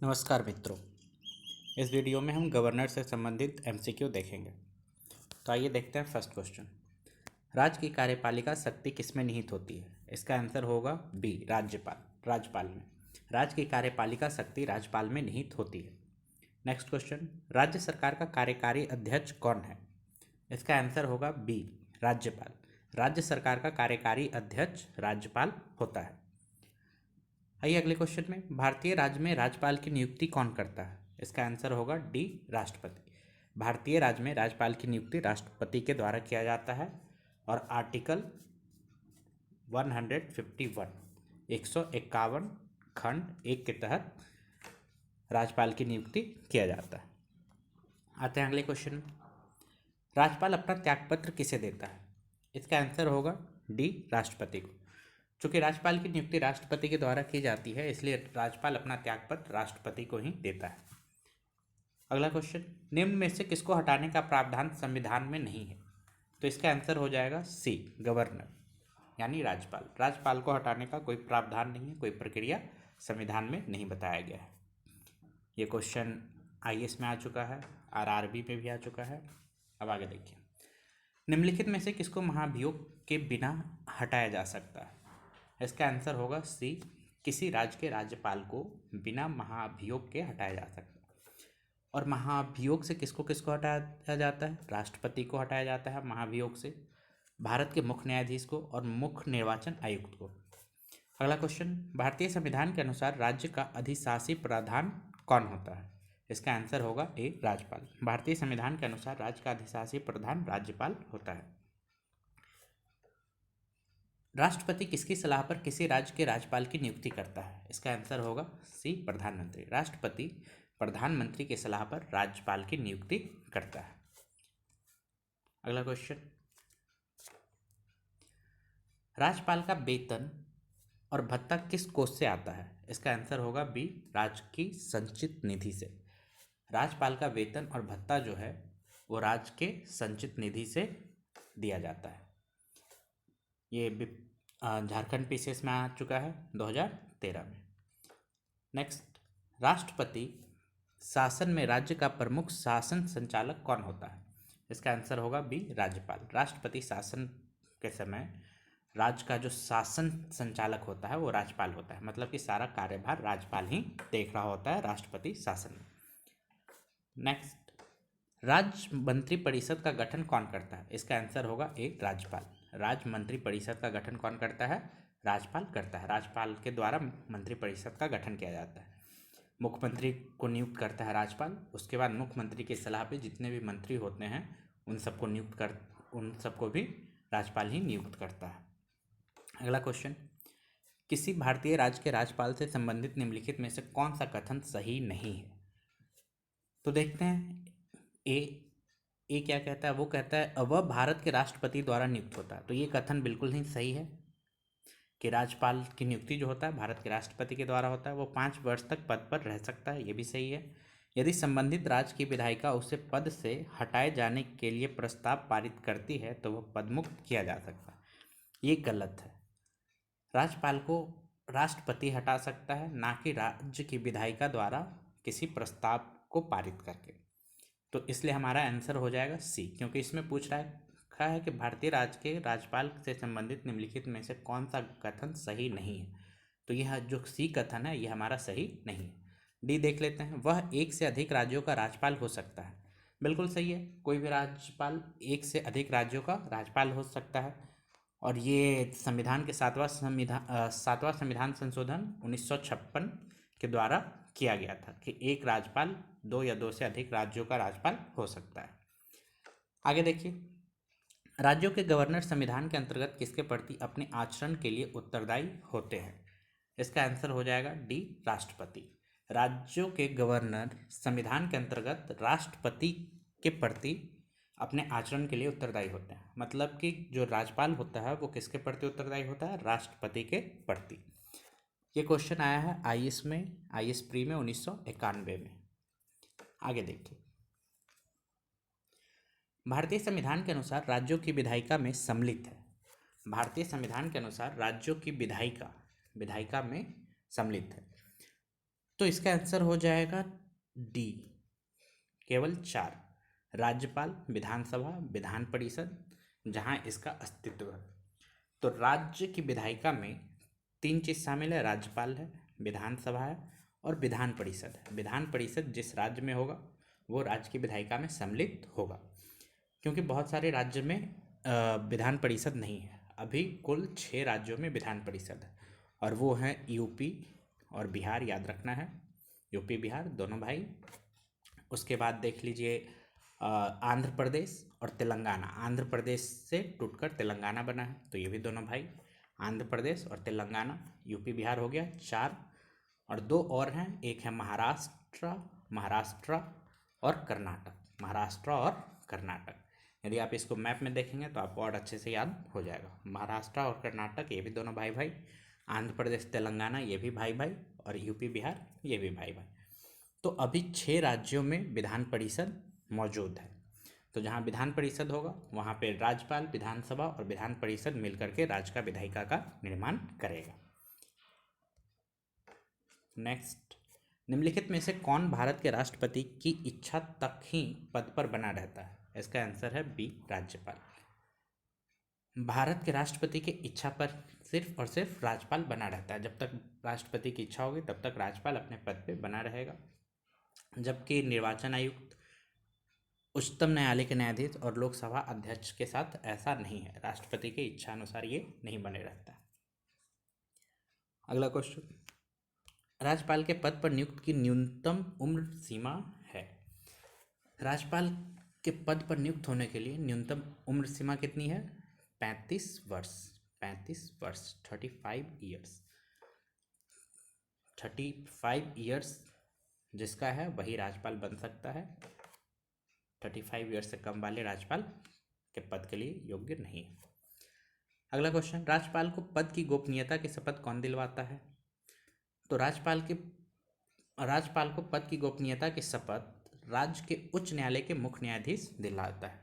नमस्कार मित्रों। इस वीडियो में हम गवर्नर से संबंधित एमसीक्यू देखेंगे। तो आइए देखते हैं फर्स्ट क्वेश्चन। राज्य की कार्यपालिका शक्ति किसमें निहित होती है? इसका आंसर होगा बी, राज्यपाल में। राज्य की कार्यपालिका शक्ति राज्यपाल में निहित होती है। नेक्स्ट क्वेश्चन, राज्य सरकार का कार्यकारी अध्यक्ष कौन है? इसका आंसर होगा बी, राज्यपाल। राज्य सरकार का कार्यकारी अध्यक्ष राज्यपाल होता है। आइए अगले क्वेश्चन में, भारतीय राज्य में राज्यपाल की नियुक्ति कौन करता है? इसका आंसर होगा डी, राष्ट्रपति। भारतीय राज्य में राज्यपाल की नियुक्ति राष्ट्रपति के द्वारा किया जाता है और आर्टिकल 151 151 खंड 1 के तहत राज्यपाल की नियुक्ति किया जाता है। आते हैं अगले क्वेश्चन में, राज्यपाल अपना त्यागपत्र किसे देता है? इसका आंसर होगा डी, राष्ट्रपति को। चूंकि राज्यपाल की नियुक्ति राष्ट्रपति के द्वारा की जाती है, इसलिए राज्यपाल अपना त्यागपत्र राष्ट्रपति को ही देता है। अगला क्वेश्चन, निम्न में से किसको हटाने का प्रावधान संविधान में नहीं है? तो इसका आंसर हो जाएगा सी, गवर्नर यानी राज्यपाल। राज्यपाल को हटाने का कोई प्रावधान नहीं है, कोई प्रक्रिया संविधान में नहीं बताया गया है। ये क्वेश्चन आईएएस में आ चुका है, आरआरबी में भी आ चुका है। अब आगे देखिए, निम्नलिखित में से किसको महाभियोग के बिना हटाया जा सकता है? इसका आंसर होगा सी, किसी राज्य के राज्यपाल को बिना महाभियोग के हटाया जा सकता है। और महाभियोग से किसको किसको हटाया जाता है? राष्ट्रपति को हटाया जाता है महाभियोग से, भारत के मुख्य न्यायाधीश को और मुख्य निर्वाचन आयुक्त को। अगला क्वेश्चन, भारतीय संविधान के अनुसार राज्य का अधिशासी प्रधान कौन होता है? इसका आंसर होगा ए, राज्यपाल। भारतीय संविधान के अनुसार राज्य का अधिशासी प्रधान राज्यपाल होता है। राष्ट्रपति किसकी सलाह पर किसी राज्य के राज्यपाल की नियुक्ति करता है? इसका आंसर होगा सी, प्रधानमंत्री। राष्ट्रपति प्रधानमंत्री की सलाह पर राज्यपाल की नियुक्ति करता है। अगला क्वेश्चन, राज्यपाल का वेतन और भत्ता किस कोष से आता है? इसका आंसर होगा बी, राज्य की संचित निधि से। राज्यपाल का वेतन और भत्ता जो है वो राज्य के संचित निधि से दिया जाता है। ये झारखंड पीसीएस में आ चुका है 2013 में। नेक्स्ट, राष्ट्रपति शासन में राज्य का प्रमुख शासन संचालक कौन होता है? इसका आंसर होगा बी, राज्यपाल। राष्ट्रपति शासन के समय राज्य का जो शासन संचालक होता है वो राज्यपाल होता है, मतलब कि सारा कार्यभार राज्यपाल ही देख रहा होता है राष्ट्रपति शासन में। नेक्स्ट, राज्य मंत्रिपरिषद का गठन कौन करता है? इसका आंसर होगा ए, राज्यपाल। राज्य मंत्रिपरिषद का गठन कौन करता है? राज्यपाल करता है। राज्यपाल के द्वारा मंत्रिपरिषद का गठन किया जाता है। मुख्यमंत्री को नियुक्त करता है राज्यपाल। उसके बाद मुख्यमंत्री की सलाह पे जितने भी मंत्री होते हैं उन सबको भी राज्यपाल ही नियुक्त करता है। अगला क्वेश्चन, किसी भारतीय राज्य के राज्यपाल से संबंधित निम्नलिखित में से कौन सा कथन सही नहीं है? तो देखते हैं। ए क्या कहता है? वो कहता है वह भारत के राष्ट्रपति द्वारा नियुक्त होता है। तो ये कथन बिल्कुल ही सही है कि राज्यपाल की नियुक्ति जो होता है भारत के राष्ट्रपति के द्वारा होता है। वो 5 वर्ष तक पद पर रह सकता है, ये भी सही है। यदि संबंधित राज्य की विधायिका उसे पद से हटाए जाने के लिए प्रस्ताव पारित करती है तो वह पदमुक्त किया जा सकता है। ये गलत है। राज्यपाल को राष्ट्रपति हटा सकता है, ना कि राज्य की विधायिका द्वारा किसी प्रस्ताव को पारित करके। तो इसलिए हमारा आंसर हो जाएगा सी, क्योंकि इसमें पूछ रखा है कि भारतीय राज्य के राज्यपाल से संबंधित निम्नलिखित में से कौन सा कथन सही नहीं है। तो यह जो सी कथन है यह हमारा सही नहीं है। डी देख लेते हैं, वह एक से अधिक राज्यों का राज्यपाल हो सकता है। बिल्कुल सही है, कोई भी राज्यपाल एक से अधिक राज्यों का राज्यपाल हो सकता है। और ये संविधान के 7वां संविधान संशोधन 1956 के द्वारा किया गया था कि एक राज्यपाल 2 या 2 से अधिक राज्यों का राज्यपाल हो सकता है। आगे देखिए, राज्यों के गवर्नर संविधान के अंतर्गत किसके प्रति अपने आचरण के लिए उत्तरदायी होते हैं? इसका आंसर हो जाएगा डी, राष्ट्रपति। राज्यों के गवर्नर संविधान के अंतर्गत राष्ट्रपति के प्रति अपने आचरण के लिए उत्तरदायी होते हैं। मतलब कि जो राज्यपाल होता है वो किसके प्रति उत्तरदायी होता है? राष्ट्रपति के प्रति। ये क्वेश्चन आया है आईएएस में, आईएएस प्री में 1991 में। आगे देखिए, भारतीय संविधान के अनुसार राज्यों की विधायिका में सम्मिलित है। भारतीय संविधान के अनुसार राज्यों की विधायिका में सम्मिलित है। तो इसका आंसर हो जाएगा डी, केवल 4। राज्यपाल, विधानसभा, विधान परिषद, जहाँ इसका अस्तित्व है। तो राज्य की विधायिका में 3 चीज़ शामिल है, राज्यपाल है, विधानसभा है और विधान परिषद है। विधान परिषद जिस राज्य में होगा वो राज्य की विधायिका में सम्मिलित होगा, क्योंकि बहुत सारे राज्य में विधान परिषद नहीं है। अभी कुल 6 राज्यों में विधान परिषद है और वो हैं यूपी और बिहार, याद रखना है, यूपी बिहार दोनों भाई। उसके बाद देख लीजिए आंध्र प्रदेश और तेलंगाना। आंध्र प्रदेश से टूटकर तेलंगाना बना है, तो ये भी दोनों भाई, आंध्र प्रदेश और तेलंगाना। यूपी बिहार हो गया 4, और 2 और हैं, एक है महाराष्ट्र और कर्नाटक। महाराष्ट्र और कर्नाटक, यदि आप इसको मैप में देखेंगे तो आपको और अच्छे से याद हो जाएगा। महाराष्ट्र और कर्नाटक ये भी दोनों भाई भाई, आंध्र प्रदेश तेलंगाना ये भी भाई भाई, और यूपी बिहार ये भी भाई भाई। तो अभी 6 राज्यों में विधान परिषद मौजूद है। तो जहाँ विधान परिषद होगा वहाँ पे राज्यपाल, विधानसभा और विधान परिषद मिलकर के राज्य का विधायिका का निर्माण करेगा। नेक्स्ट, निम्नलिखित में से कौन भारत के राष्ट्रपति की इच्छा तक ही पद पर बना रहता है? इसका आंसर है बी, राज्यपाल। भारत के राष्ट्रपति की इच्छा पर सिर्फ और सिर्फ राज्यपाल बना रहता है। जब तक राष्ट्रपति की इच्छा होगी तब तक राज्यपाल अपने पद पे बना रहेगा। जबकि निर्वाचन आयुक्त, उच्चतम न्यायालय के न्यायाधीश और लोकसभा अध्यक्ष के साथ ऐसा नहीं है, राष्ट्रपति की इच्छा अनुसार ये नहीं बने रहता है। अगला क्वेश्चन, राज्यपाल के पद पर नियुक्त की न्यूनतम उम्र सीमा है? राज्यपाल के पद पर नियुक्त होने के लिए न्यूनतम उम्र सीमा कितनी है? 35 वर्ष। 35 वर्ष, 35 ईयर्स। 35 ईयर्स जिसका है वही राज्यपाल बन सकता है। 35 ईयर्स से कम वाले राज्यपाल के पद के लिए योग्य नहीं है। अगला क्वेश्चन, राज्यपाल को पद की गोपनीयता की शपथ कौन दिलवाता है? तो राज्यपाल को पद की गोपनीयता की शपथ राज्य के उच्च न्यायालय के मुख्य न्यायाधीश दिलाता है,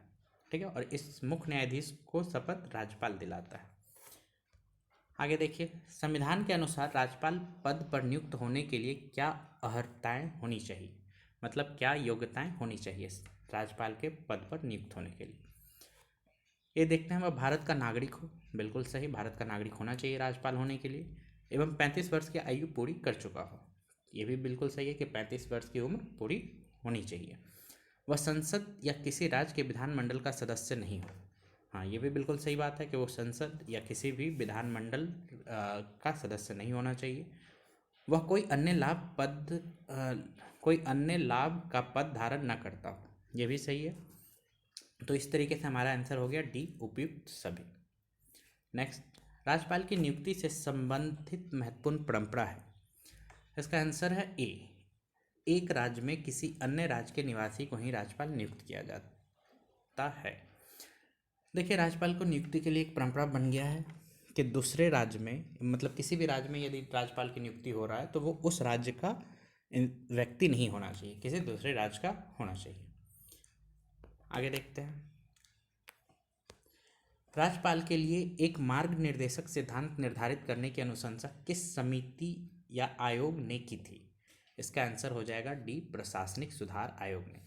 ठीक है, और इस मुख्य न्यायाधीश को शपथ राज्यपाल दिलाता है। आगे देखिए, संविधान के अनुसार राज्यपाल पद पर नियुक्त होने के लिए क्या अर्हताएं होनी चाहिए, मतलब क्या योग्यताएं होनी चाहिए राज्यपाल के पद पर नियुक्त होने के लिए? ये देखते हैं, वह भारत का नागरिक हो, बिल्कुल सही, भारत का नागरिक होना चाहिए राज्यपाल होने के लिए, एवं 35 वर्ष की आयु पूरी कर चुका हो, ये भी बिल्कुल सही है कि 35 वर्ष की उम्र पूरी होनी चाहिए। वह संसद या किसी राज्य के विधानमंडल का सदस्य नहीं हो, हाँ ये भी बिल्कुल सही बात है कि वो संसद या किसी भी विधानमंडल का सदस्य नहीं होना चाहिए। वह कोई अन्य लाभ का पद धारण न करता हो, ये भी सही है। तो इस तरीके से हमारा आंसर हो गया डी, उपयुक्त सभी। नेक्स्ट, राज्यपाल की नियुक्ति से संबंधित महत्वपूर्ण परंपरा है? इसका आंसर है ए, एक राज्य में किसी अन्य राज्य के निवासी को ही राज्यपाल नियुक्त किया जाता है। देखिए, राज्यपाल को नियुक्ति के लिए एक परंपरा बन गया है कि दूसरे राज्य में, मतलब किसी भी राज्य में यदि राज्यपाल की नियुक्ति हो रहा है तो वो उस राज्य का व्यक्ति नहीं होना चाहिए, किसी दूसरे राज्य का होना चाहिए। आगे देखते हैं, राज्यपाल के लिए एक मार्ग निर्देशक सिद्धांत निर्धारित करने की अनुशंसा किस समिति या आयोग ने की थी? इसका आंसर हो जाएगा डी, प्रशासनिक सुधार आयोग ने।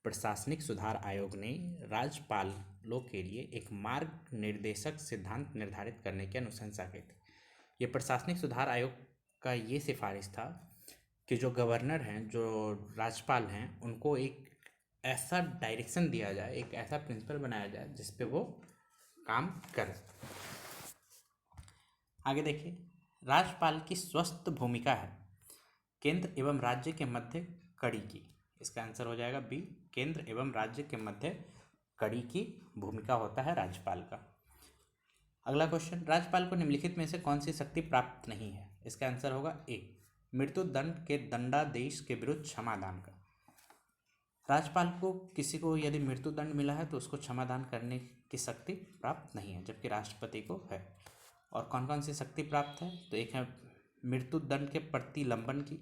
प्रशासनिक सुधार आयोग ने राज्यपालों के लिए एक मार्ग निर्देशक सिद्धांत निर्धारित करने की अनुशंसा की थी। ये प्रशासनिक सुधार आयोग का ये सिफारिश था कि जो गवर्नर हैं, जो राज्यपाल हैं, उनको एक ऐसा डायरेक्शन दिया जाए, एक ऐसा प्रिंसिपल बनाया जाए जिस पे वो काम करें। आगे देखिए, राज्यपाल की स्वस्थ भूमिका है केंद्र एवं राज्य के मध्य कड़ी की। इसका आंसर हो जाएगा बी, केंद्र एवं राज्य के मध्य कड़ी की भूमिका होता है राज्यपाल का। अगला क्वेश्चन, राज्यपाल को निम्नलिखित में से कौन सी शक्ति प्राप्त नहीं है? इसका आंसर होगा ए, मृत्यु दंड के दंडादेश के विरुद्ध क्षमादान का। राज्यपाल को किसी को यदि मृत्यु दंड मिला है तो उसको क्षमादान करने की शक्ति प्राप्त नहीं है, जबकि राष्ट्रपति को है। और कौन कौन सी शक्ति प्राप्त है? तो एक है मृत्यु दंड के प्रतिलंबन की,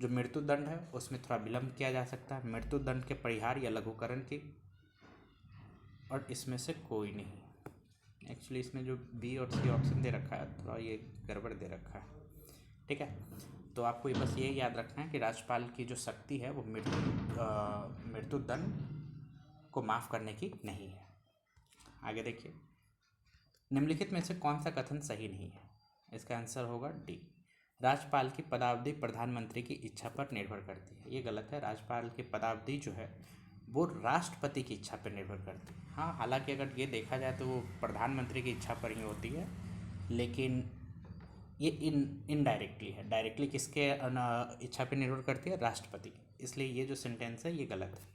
जो मृत्यु दंड है उसमें थोड़ा विलंब किया जा सकता है, मृत्यु दंड के परिहार या लघुकरण की, और इसमें से कोई नहीं। एक्चुअली इसमें जो बी और सी ऑप्शन दे रखा है थोड़ा ये गड़बड़ दे रखा है, ठीक है। तो आपको बस ये याद रखना है कि राज्यपाल की जो शक्ति है वो मृत्युदंड को माफ़ करने की नहीं है। आगे देखिए, निम्नलिखित में से कौन सा कथन सही नहीं है? इसका आंसर होगा डी, राज्यपाल की पदावधि प्रधानमंत्री की इच्छा पर निर्भर करती है। ये गलत है। राज्यपाल की पदावधि जो है वो राष्ट्रपति की इच्छा पर निर्भर करती है। हाँ, हालांकि अगर ये देखा जाए तो वो प्रधानमंत्री की इच्छा पर ही होती है, लेकिन ये इनडायरेक्टली है। डायरेक्टली किसके इच्छा पर निर्भर करती है? राष्ट्रपति। इसलिए ये जो सेंटेंस है ये गलत है।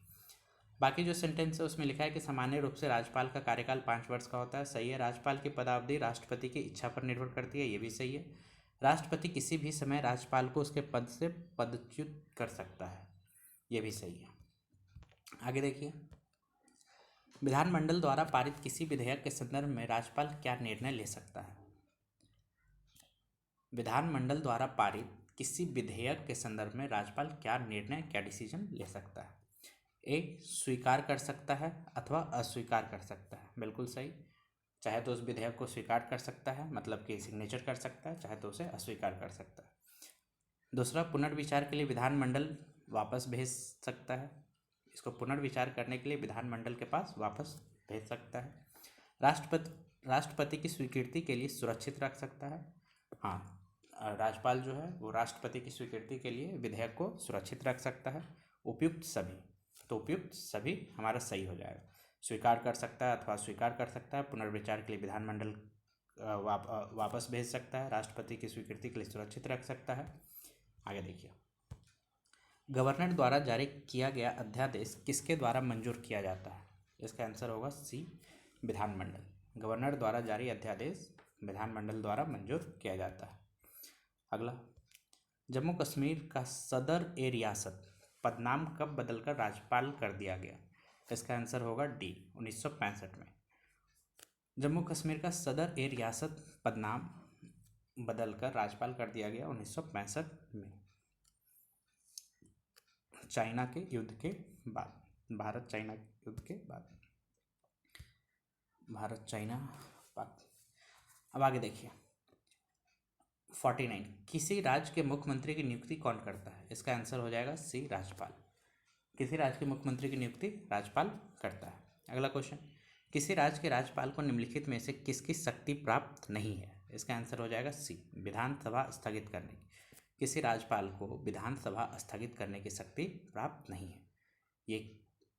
बाकी जो सेंटेंस है उसमें लिखा है कि सामान्य रूप से राज्यपाल का कार्यकाल 5 वर्ष का होता है। सही है। राज्यपाल की पदावधि राष्ट्रपति की इच्छा पर निर्भर करती है। ये भी सही है। राष्ट्रपति किसी भी समय राज्यपाल को उसके पद से पदच्युत कर सकता है। ये भी सही है। आगे देखिए, विधानमंडल द्वारा पारित किसी विधेयक के संदर्भ में राज्यपाल क्या निर्णय ले सकता है? विधानमंडल द्वारा पारित किसी विधेयक के संदर्भ में राज्यपाल क्या निर्णय, क्या डिसीजन ले सकता है? ए, स्वीकार कर सकता है अथवा अस्वीकार कर सकता है। बिल्कुल सही। चाहे तो उस विधेयक को स्वीकार कर सकता है, मतलब कि सिग्नेचर कर सकता है, चाहे तो उसे अस्वीकार कर सकता है। दूसरा, पुनर्विचार के लिए विधानमंडल वापस भेज सकता है। इसको पुनर्विचार करने के लिए विधानमंडल के पास वापस भेज सकता है। राष्ट्रपति की स्वीकृति के लिए सुरक्षित रख सकता है। हाँ, राज्यपाल जो है वो राष्ट्रपति की स्वीकृति के लिए विधेयक को सुरक्षित रख सकता है। उपयुक्त सभी, तो उपयुक्त सभी हमारा सही हो जाएगा। स्वीकार कर सकता है अथवा स्वीकार कर सकता है। पुनर्विचार के लिए विधानमंडल वापस भेज सकता है। राष्ट्रपति की स्वीकृति के लिए सुरक्षित रख सकता है। आगे देखिए, गवर्नर द्वारा जारी किया गया अध्यादेश किसके द्वारा मंजूर किया जाता है? इसका आंसर होगा सी, विधानमंडल। गवर्नर द्वारा जारी अध्यादेश विधानमंडल द्वारा मंजूर किया जाता है। अगला, जम्मू कश्मीर का सदर ए रियासत पदनाम कब बदलकर राज्यपाल कर दिया गया? इसका आंसर होगा डी, 1965 में। जम्मू कश्मीर का सदर ए रियासत पदनाम बदलकर राज्यपाल कर दिया गया 1965 में, चाइना के युद्ध के बाद, भारत चाइना युद्ध के बाद, भारत चाइना पाक। अब आगे देखिए, 49, किसी राज्य के मुख्यमंत्री की नियुक्ति कौन करता है? इसका आंसर हो जाएगा सी, राज्यपाल। किसी राज्य के मुख्यमंत्री की नियुक्ति राज्यपाल करता है। अगला क्वेश्चन, किसी राज्य के राज्यपाल को निम्नलिखित में से किसकी शक्ति प्राप्त नहीं है? इसका आंसर हो जाएगा सी, विधानसभा स्थगित करने की। किसी राज्यपाल को विधानसभा स्थगित करने की शक्ति प्राप्त नहीं है।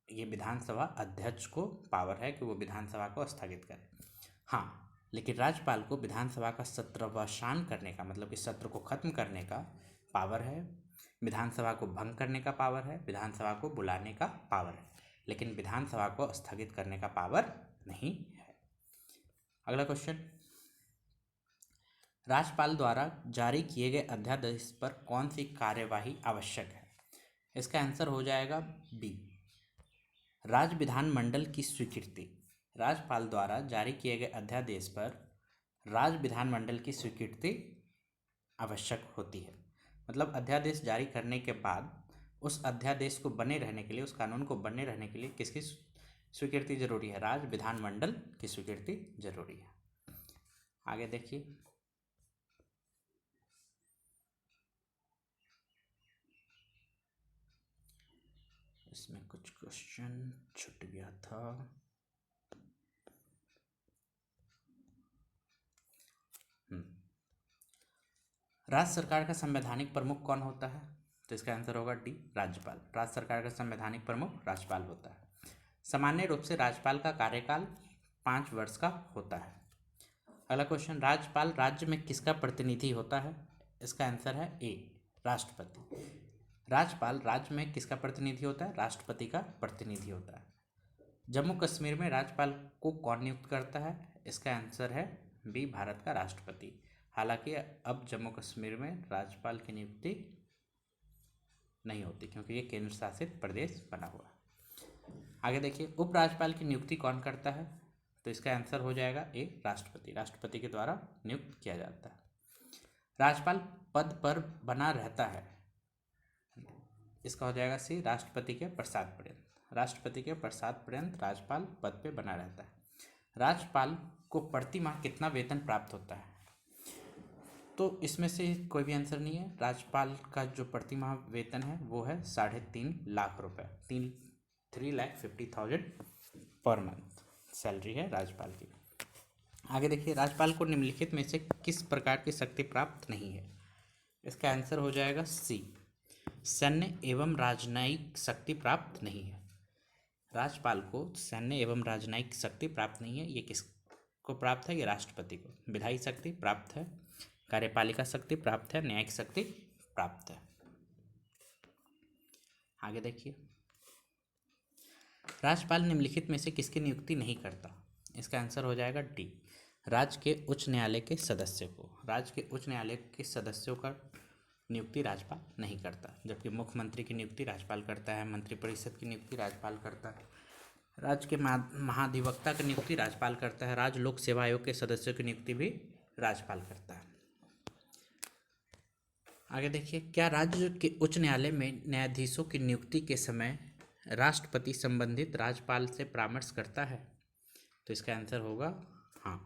ये विधानसभा अध्यक्ष को पावर है कि वो विधानसभा को स्थगित करे। हाँ, लेकिन राज्यपाल को विधानसभा का सत्रावसान करने का, मतलब कि सत्र को खत्म करने का पावर है। विधानसभा को भंग करने का पावर है। विधानसभा को बुलाने का पावर है, लेकिन विधानसभा को स्थगित करने का पावर नहीं है। अगला क्वेश्चन, राज्यपाल द्वारा जारी किए गए अध्यादेश पर कौन सी कार्यवाही आवश्यक है? इसका आंसर हो जाएगा बी, राज्य विधानमंडल की स्वीकृति। राज्यपाल द्वारा जारी किए गए अध्यादेश पर राज्य विधानमंडल की स्वीकृति आवश्यक होती है। मतलब अध्यादेश जारी करने के बाद उस अध्यादेश को बने रहने के लिए, उस कानून को बने रहने के लिए किसकी स्वीकृति जरूरी है? राज्य विधानमंडल की स्वीकृति जरूरी है। आगे देखिए, इसमें कुछ क्वेश्चन छूट गया था। राज्य सरकार का संवैधानिक प्रमुख कौन होता है? तो इसका आंसर होगा डी, राज्यपाल। राज्य सरकार का संवैधानिक प्रमुख राज्यपाल होता है। सामान्य रूप से राज्यपाल का कार्यकाल 5 वर्ष का होता है। अगला क्वेश्चन, राज्यपाल राज्य में किसका प्रतिनिधि होता है? इसका आंसर है ए, राष्ट्रपति। राज्यपाल राज्य में किसका प्रतिनिधि होता है? राष्ट्रपति का प्रतिनिधि होता है। जम्मू कश्मीर में राज्यपाल को कौन नियुक्त करता है? इसका आंसर है बी, भारत का राष्ट्रपति। हालांकि अब जम्मू कश्मीर में राज्यपाल की नियुक्ति नहीं होती क्योंकि ये केंद्र शासित प्रदेश बना हुआ है। आगे देखिए, उपराज्यपाल की नियुक्ति कौन करता है? तो इसका आंसर हो जाएगा ए, राष्ट्रपति। राष्ट्रपति के द्वारा नियुक्त किया जाता है। राज्यपाल पद पर बना रहता है, इसका हो जाएगा सी, राष्ट्रपति के प्रसाद पर्यंत। राष्ट्रपति के प्रसाद पर्यंत राज्यपाल पद पे बना रहता है। राज्यपाल को प्रति माह कितना वेतन प्राप्त होता है? तो इसमें से कोई भी आंसर नहीं है। राज्यपाल का जो प्रति माह वेतन है वो है 3.5 लाख रुपए, 3,50,000 पर मंथ सैलरी है राज्यपाल की। आगे देखिए, राज्यपाल को निम्नलिखित में से किस प्रकार की शक्ति प्राप्त नहीं है? इसका आंसर हो जाएगा सी, सैन्य एवं राजनयिक शक्ति प्राप्त नहीं है। राज्यपाल को सैन्य एवं राजनयिक शक्ति प्राप्त नहीं है। ये किसको प्राप्त है? ये राष्ट्रपति को। विधायी शक्ति प्राप्त है, कार्यपालिका शक्ति प्राप्त है, न्यायिक शक्ति प्राप्त है। आगे देखिए, राज्यपाल निम्नलिखित में से किसकी नियुक्ति नहीं करता? इसका आंसर हो जाएगा डी, राज्य के उच्च न्यायालय के सदस्य को। राज्य के उच्च न्यायालय के सदस्यों का नियुक्ति राज्यपाल नहीं करता, जबकि मुख्यमंत्री की नियुक्ति राज्यपाल करता है, मंत्रिपरिषद की नियुक्ति राज्यपाल करता है, राज्य के महाधिवक्ता की नियुक्ति राज्यपाल करता है, राज्य लोक सेवा आयोग के सदस्यों की नियुक्ति भी राज्यपाल करता है। आगे देखिए, क्या राज्य के उच्च न्यायालय में न्यायाधीशों की नियुक्ति के समय राष्ट्रपति संबंधित राज्यपाल से परामर्श करता है? तो इसका आंसर होगा हाँ,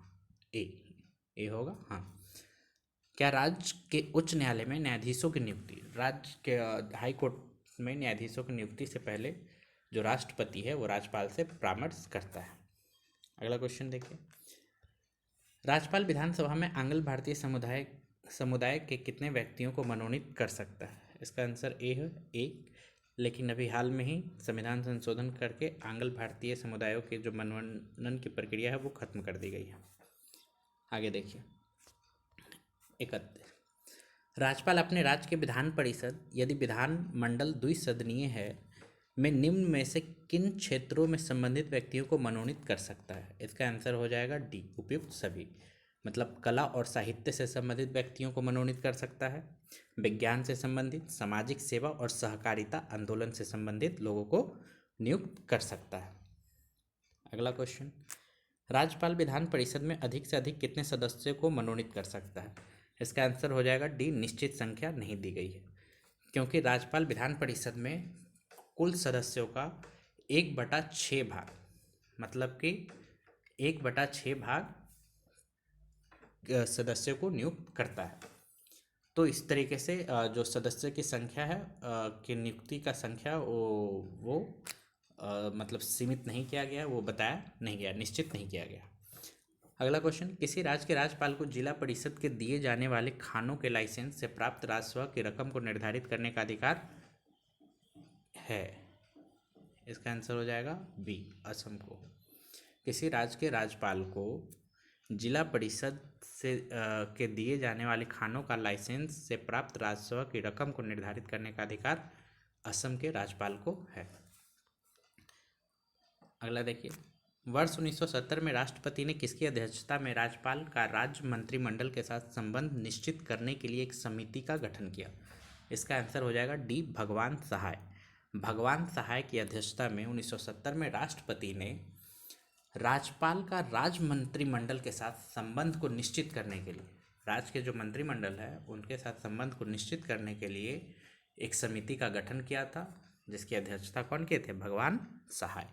ए होगा हाँ। क्या राज्य के उच्च न्यायालय में न्यायाधीशों की नियुक्ति, राज्य के हाई कोर्ट में न्यायाधीशों की नियुक्ति से पहले जो राष्ट्रपति है वो राज्यपाल से परामर्श करता है? अगला क्वेश्चन देखिए, राज्यपाल विधानसभा में आंग्ल भारतीय समुदाय के कितने व्यक्तियों को मनोनीत कर सकता है? इसका आंसर ए है, एक। लेकिन अभी हाल में ही संविधान संशोधन करके आंग्ल भारतीय समुदायों के जो मनोनयन की प्रक्रिया है वो खत्म कर दी गई है। आगे देखिए, 31, राज्यपाल अपने राज्य के विधान परिषद यदि विधान मंडल द्विसदनीय है में निम्न में से किन क्षेत्रों में संबंधित व्यक्तियों को मनोनीत कर सकता है? इसका आंसर हो जाएगा डी, उपयुक्त सभी। मतलब कला और साहित्य से संबंधित व्यक्तियों को मनोनीत कर सकता है, विज्ञान से संबंधित, सामाजिक सेवा और सहकारिता आंदोलन से संबंधित लोगों को नियुक्त कर सकता है। अगला क्वेश्चन, राज्यपाल विधान परिषद में अधिक से अधिक कितने सदस्यों को मनोनीत कर सकता है? इसका आंसर हो जाएगा डी, निश्चित संख्या नहीं दी गई है, क्योंकि राज्यपाल विधान परिषद में कुल सदस्यों का 1/6 भाग, मतलब कि 1/6 भाग सदस्यों को नियुक्त करता है। तो इस तरीके से जो सदस्य की संख्या है कि नियुक्ति का संख्या वो मतलब सीमित नहीं किया गया, वो बताया नहीं गया, निश्चित नहीं किया गया। अगला क्वेश्चन, किसी राज्य के राज्यपाल को जिला परिषद के दिए जाने वाले खानों के लाइसेंस से प्राप्त राजस्व की रकम को निर्धारित करने का अधिकार है? इसका आंसर हो जाएगा बी, असम को। किसी राज्य के राज्यपाल को जिला परिषद से के दिए जाने वाले खानों का लाइसेंस से प्राप्त राजस्व की रकम को निर्धारित करने का अधिकार असम के राज्यपाल को है। अगला देखिए, वर्ष 1970 में राष्ट्रपति ने किसकी अध्यक्षता में राज्यपाल का राज्य मंत्रिमंडल के साथ संबंध निश्चित करने के लिए एक समिति का गठन किया? इसका आंसर हो जाएगा डी, भगवान सहाय। भगवान सहाय की अध्यक्षता में 1970 में राष्ट्रपति ने राज्यपाल का राज्य मंत्रिमंडल के साथ संबंध को निश्चित करने के लिए, राज्य के जो मंत्रिमंडल है उनके साथ संबंध को निश्चित करने के लिए एक समिति का गठन किया था, जिसकी अध्यक्षता कौन किए थे? भगवान सहाय।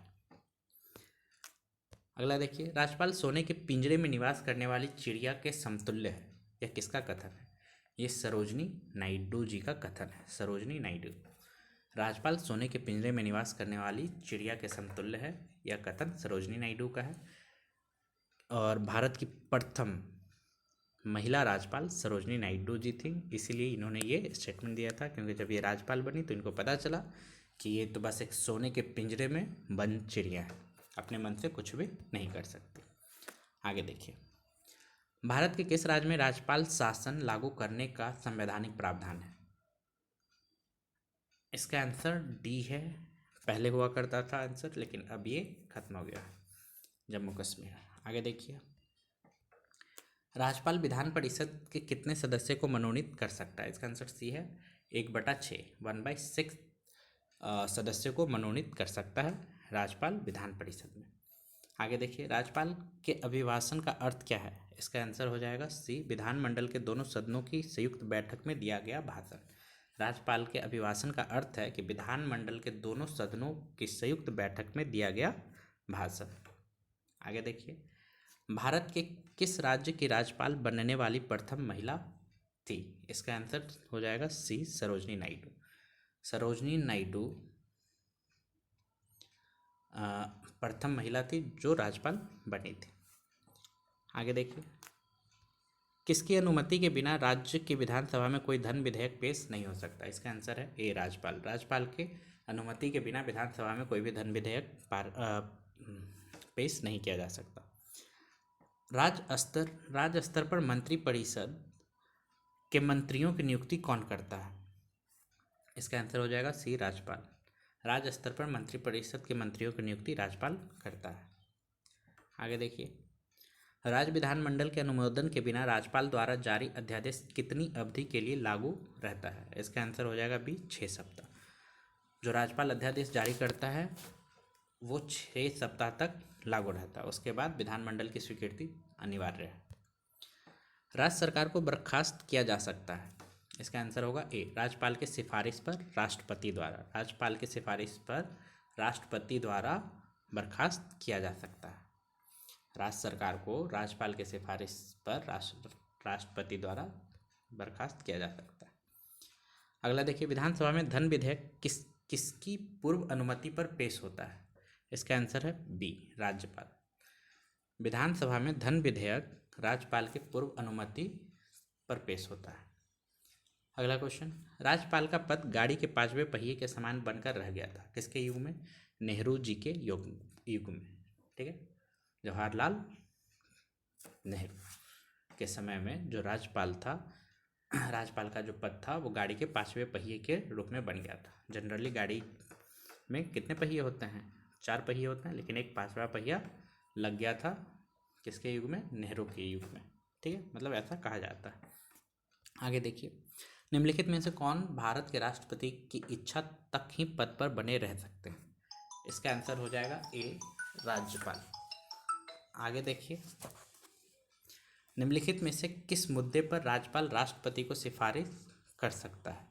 अगला देखिए, राज्यपाल सोने के पिंजरे में निवास करने वाली चिड़िया के समतुल्य है, यह किसका कथन है? ये सरोजनी नायडू जी का कथन है, सरोजनी नायडू। राज्यपाल सोने के पिंजरे में निवास करने वाली चिड़िया के समतुल्य है, यह कथन सरोजनी नायडू का है। और भारत की प्रथम महिला राज्यपाल सरोजनी नायडू जी थी, इसीलिए इन्होंने ये स्टेटमेंट दिया था, क्योंकि जब ये राज्यपाल बनी तो इनको पता चला कि ये तो बस एक सोने के पिंजरे में बंद चिड़िया है, अपने मन से कुछ भी नहीं कर सकती। आगे देखिए, भारत के किस राज्य में राज्यपाल शासन लागू करने का संवैधानिक प्रावधान है? इसका आंसर डी है, पहले हुआ करता था आंसर, लेकिन अब ये खत्म हो गया, जम्मू कश्मीर। आगे देखिए, राज्यपाल विधान परिषद के कितने सदस्य को मनोनीत कर सकता है? इसका आंसर सी है, 1/6, 1/6 सदस्यों को मनोनीत कर सकता है राज्यपाल विधान परिषद में। आगे देखिए, राज्यपाल के अभिभाषण का अर्थ क्या है? इसका आंसर हो जाएगा सी, विधानमंडल के दोनों सदनों की संयुक्त बैठक में दिया गया भाषण। राज्यपाल के अभिभाषण का अर्थ है कि विधानमंडल के दोनों सदनों की संयुक्त बैठक में दिया गया भाषण। आगे देखिए, भारत के किस राज्य की राज्यपाल बनने वाली प्रथम महिला थी। इसका आंसर हो जाएगा सी, सरोजनी नायडू। सरोजनी नायडू प्रथम महिला थी जो राज्यपाल बनी थी। आगे देखिए, किसकी अनुमति के बिना राज्य की विधानसभा में कोई धन विधेयक पेश नहीं हो सकता? इसका आंसर है ए, राज्यपाल। राज्यपाल के अनुमति के बिना विधानसभा में कोई भी धन विधेयक पेश नहीं किया जा सकता। राज्य स्तर पर मंत्रिपरिषद के मंत्रियों की नियुक्ति कौन करता है? इसका आंसर हो जाएगा सी, राज्यपाल। राज्य स्तर पर मंत्रिपरिषद के मंत्रियों की नियुक्ति राज्यपाल करता है। आगे देखिए, राज्य विधानमंडल के अनुमोदन के बिना राज्यपाल द्वारा जारी अध्यादेश कितनी अवधि के लिए लागू रहता है? इसका आंसर हो जाएगा बी, 6 सप्ताह। जो राज्यपाल अध्यादेश जारी करता है वो 6 सप्ताह तक लागू रहता है, उसके बाद विधानमंडल की स्वीकृति अनिवार्य है। राज्य सरकार को बर्खास्त किया जा सकता है। इसका आंसर होगा ए, राज्यपाल के सिफारिश पर राष्ट्रपति द्वारा। राज्यपाल के सिफारिश पर राष्ट्रपति द्वारा बर्खास्त किया जा सकता है। राज्य सरकार को राज्यपाल के सिफारिश पर राष्ट्रपति द्वारा बर्खास्त किया जा सकता है। अगला देखिए, विधानसभा में धन विधेयक किसकी पूर्व अनुमति पर पेश होता है? इसका आंसर है बी, राज्यपाल। विधानसभा में धन विधेयक राज्यपाल के पूर्व अनुमति पर पेश होता है। अगला क्वेश्चन, राज्यपाल का पद गाड़ी के 5वें पहिए के समान बनकर रह गया था। किसके युग में? नेहरू जी के युग में। ठीक है, जवाहरलाल नेहरू के समय में जो राज्यपाल था, राज्यपाल का जो पद था वो गाड़ी के 5वें पहिए के रूप में बन गया था। जनरली गाड़ी में कितने पहिए होते हैं? 4 पहिए होते हैं, लेकिन एक 5वां पहिया लग गया था किसके युग में? नेहरू के युग में। ठीक है, मतलब ऐसा कहा जाता है। आगे देखिए, निम्नलिखित में से कौन भारत के राष्ट्रपति की इच्छा तक ही पद पर बने रह सकते हैं? इसका आंसर हो जाएगा ए, राज्यपाल। आगे देखिए, निम्नलिखित में से किस मुद्दे पर राज्यपाल राष्ट्रपति को सिफारिश कर सकता है?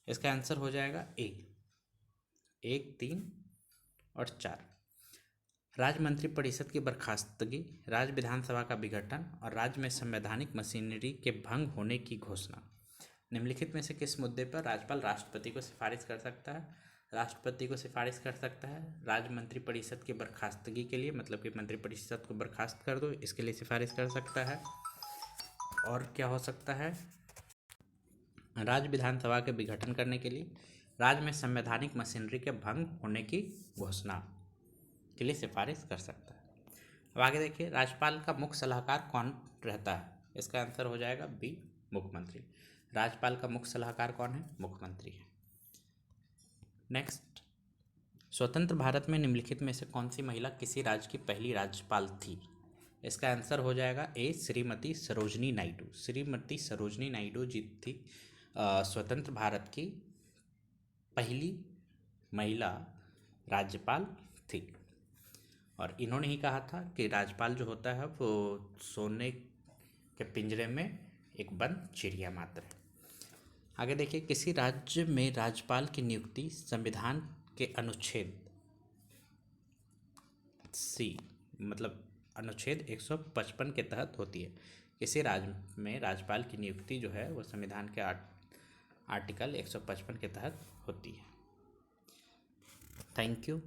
इसका आंसर हो जाएगा ए, 1, 3 और 4। राज्य मंत्रिपरिषद की बर्खास्तगी, राज्य विधानसभा का विघटन और राज्य में संवैधानिक मशीनरी के भंग होने की घोषणा। निम्नलिखित में से किस मुद्दे पर राज्यपाल राष्ट्रपति को सिफारिश कर सकता है? राष्ट्रपति को सिफारिश कर सकता है राज्य मंत्रिपरिषद की बर्खास्तगी के लिए, मतलब कि मंत्रिपरिषद को बर्खास्त कर दो, इसके लिए सिफारिश कर सकता है। और क्या हो सकता है? राज्य विधानसभा के विघटन करने के लिए, राज्य में संवैधानिक मशीनरी के भंग होने की घोषणा के लिए सिफारिश कर सकता है। अब आगे देखिए, राज्यपाल का मुख्य सलाहकार कौन रहता है? इसका आंसर हो जाएगा बी, मुख्यमंत्री। राज्यपाल का मुख्य सलाहकार कौन है? मुख्यमंत्री है। नेक्स्ट, स्वतंत्र भारत में निम्नलिखित में से कौन सी महिला किसी राज्य की पहली राज्यपाल थी? इसका आंसर हो जाएगा ए, श्रीमती सरोजनी नायडू। श्रीमती सरोजनी नायडू जी थी स्वतंत्र भारत की पहली महिला राज्यपाल थी। और इन्होंने ही कहा था कि राज्यपाल जो होता है वो सोने के पिंजरे में एक बंद चिड़िया मात्र है। आगे देखिए, किसी राज्य में राज्यपाल की नियुक्ति संविधान के अनुच्छेद सी, मतलब अनुच्छेद 155 के तहत होती है। किसी राज्य में राज्यपाल की नियुक्ति जो है वो संविधान के आर्टिकल 155 के तहत होती है। Thank you.